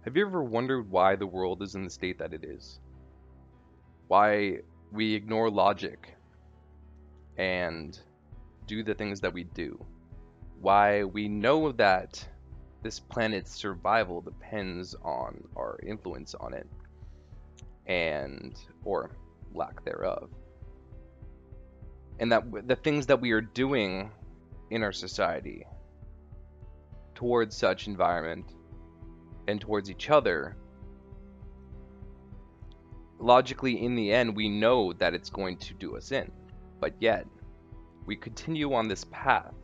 Have you ever wondered why the world is in the state that it is? Why we ignore logic and do the things that we do? Why we know that this planet's survival depends on our influence on it or lack thereof. And that the things that we are doing in our society towards such environment and towards each other, logically in the end we know that it's going to do us in, but yet we continue on this path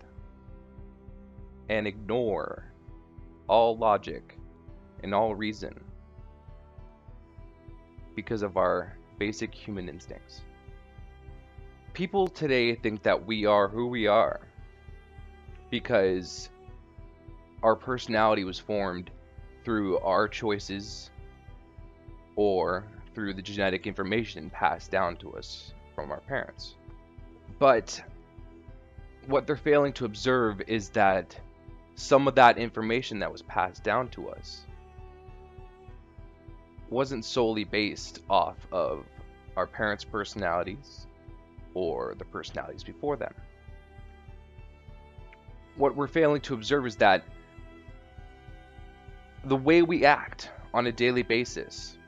and ignore all logic and all reason because of our basic human instincts. People today think that we are who we are because our personality was formed through our choices or through the genetic information passed down to us from our parents. But what they're failing to observe is that some of that information that was passed down to us wasn't solely based off of our parents' personalities or the personalities before them. What we're failing to observe is that the way we act on a daily basis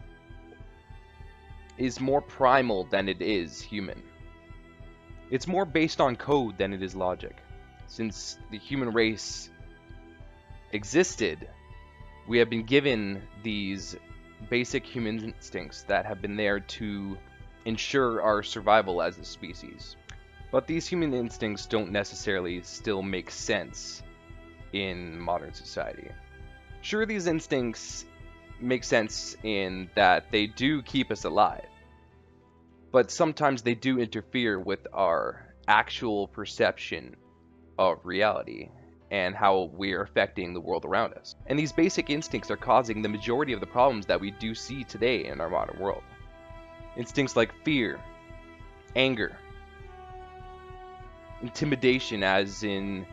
is more primal than it is human. It's more based on code than it is logic. Since the human race existed, we have been given these basic human instincts that have been there to ensure our survival as a species. But these human instincts don't necessarily still make sense in modern society. Sure, these instincts make sense in that they do keep us alive, but sometimes they do interfere with our actual perception of reality and how we are affecting the world around us. And these basic instincts are causing the majority of the problems that we do see today in our modern world. Instincts like fear, anger, intimidation, as in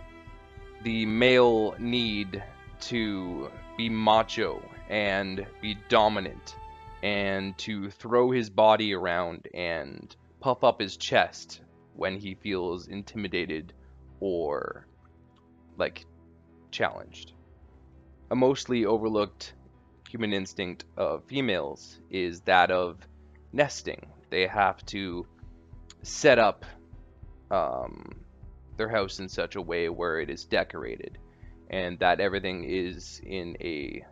the male need to be macho and be dominant and to throw his body around and puff up his chest when he feels intimidated or like challenged. A mostly overlooked human instinct of females is that of nesting. They have to set up their house in such a way where it is decorated and that everything is in a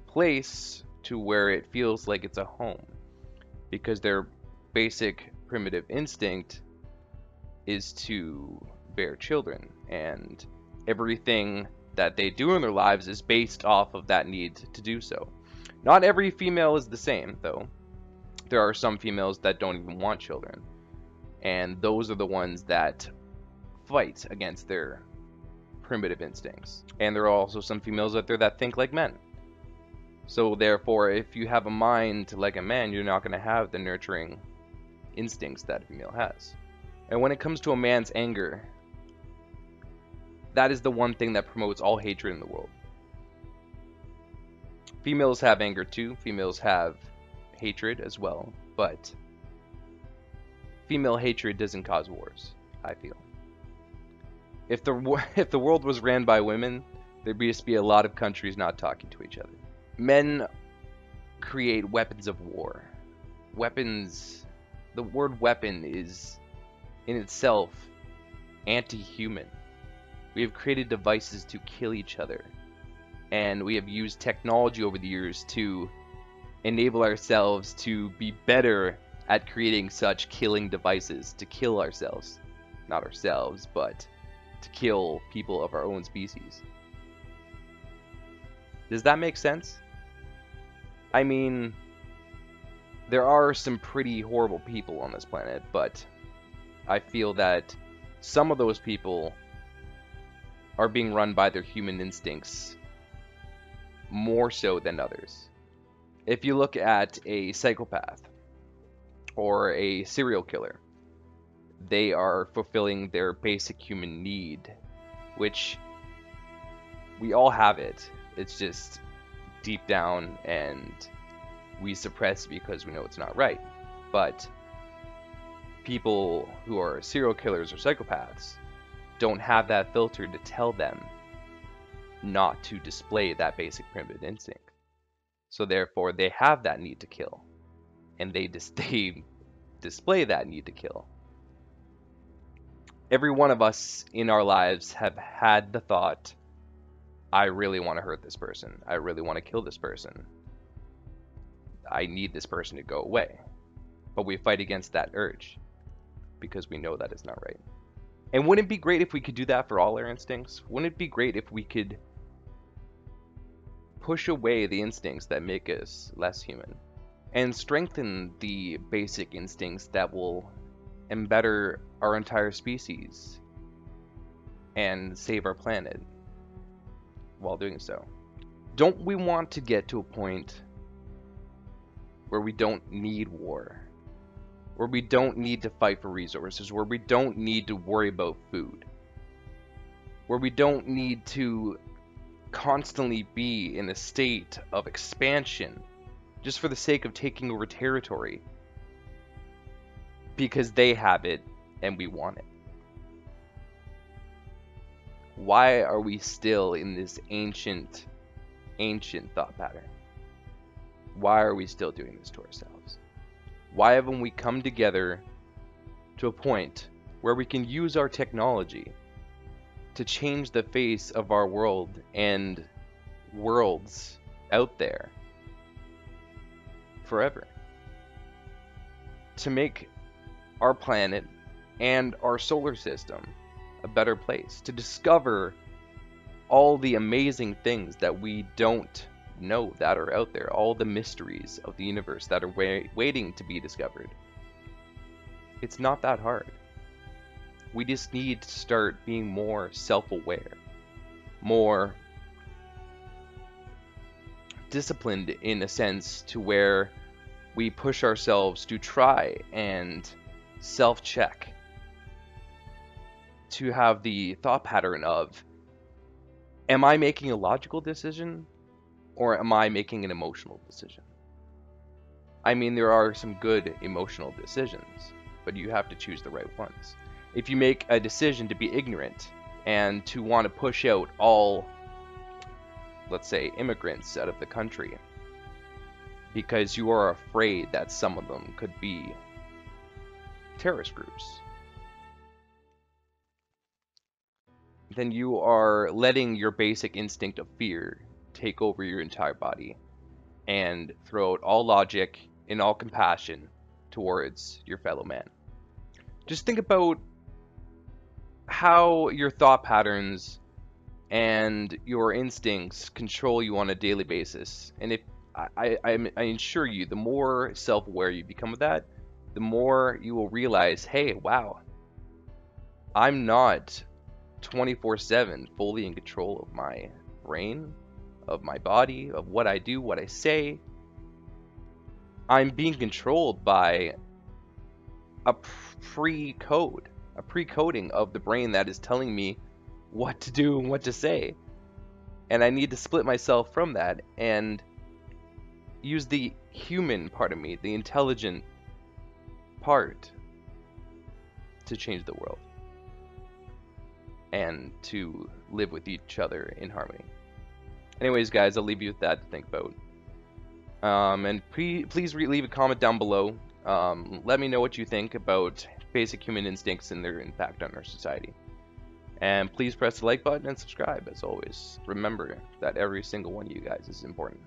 place to where it feels like it's a home, because their basic primitive instinct is to bear children, and everything that they do in their lives is based off of that need to do so. Not every female is the same, though. There are some females that don't even want children, and those are the ones that fight against their primitive instincts. And there are also some females out there that think like men. So therefore, if you have a mind like a man, you're not going to have the nurturing instincts that a female has. And when it comes to a man's anger, that is the one thing that promotes all hatred in the world. Females have anger too. Females have hatred as well. But female hatred doesn't cause wars, I feel. If the world was ran by women, there'd just be a lot of countries not talking to each other. Men create weapons of war. Weapons, the word weapon is in itself anti-human. We have created devices to kill each other, and we have used technology over the years to enable ourselves to be better at creating such killing devices to kill ourselves. Not ourselves, but to kill people of our own species. Does that make sense? I mean, there are some pretty horrible people on this planet, but I feel that some of those people are being run by their human instincts more so than others. If you look at a psychopath or a serial killer, they are fulfilling their basic human need, which we all have it. It's just deep down and we suppress it because we know it's not right. But people who are serial killers or psychopaths don't have that filter to tell them not to display that basic primitive instinct. So therefore they have that need to kill, and they display that need to kill. Every one of us in our lives have had the thought, I really want to hurt this person. I really want to kill this person. I need this person to go away. But we fight against that urge because we know that it's not right. And wouldn't it be great if we could do that for all our instincts? Wouldn't it be great if we could push away the instincts that make us less human and strengthen the basic instincts that will embetter our entire species and save our planet while doing so? Don't we want to get to a point where we don't need war, where we don't need to fight for resources, where we don't need to worry about food, where we don't need to constantly be in a state of expansion just for the sake of taking over territory because they have it and we want it? Why are we still in this ancient thought pattern? Why are we still doing this to ourselves? Why haven't we come together to a point where we can use our technology to change the face of our world and worlds out there forever? To make our planet and our solar system a better place, to discover all the amazing things that we don't know that are out there, all the mysteries of the universe that are waiting to be discovered. It's not that hard. We just need to start being more self-aware, more disciplined in a sense to where we push ourselves to try and self-check, to have the thought pattern of, am I making a logical decision or am I making an emotional decision? I mean, there are some good emotional decisions, but you have to choose the right ones. If you make a decision to be ignorant and to want to push out all, let's say, immigrants out of the country because you are afraid that some of them could be terrorist groups, then you are letting your basic instinct of fear take over your entire body and throw out all logic and all compassion towards your fellow man. Just think about how your thought patterns and your instincts control you on a daily basis. And if I assure you, the more self-aware you become of that, the more you will realize, hey, wow, I'm not 24/7 fully in control of my brain, of my body, of what I do, what I say. I'm being controlled by a pre-coding of the brain that is telling me what to do and what to say. And I need to split myself from that and use the human part of me, the intelligent part, to change the world and to live with each other in harmony. Anyways, guys, I'll leave you with that to think about. And please leave a comment down below. Let me know what you think about basic human instincts and their impact on our society. And please press the like button and subscribe, as always. Remember that every single one of you guys is important.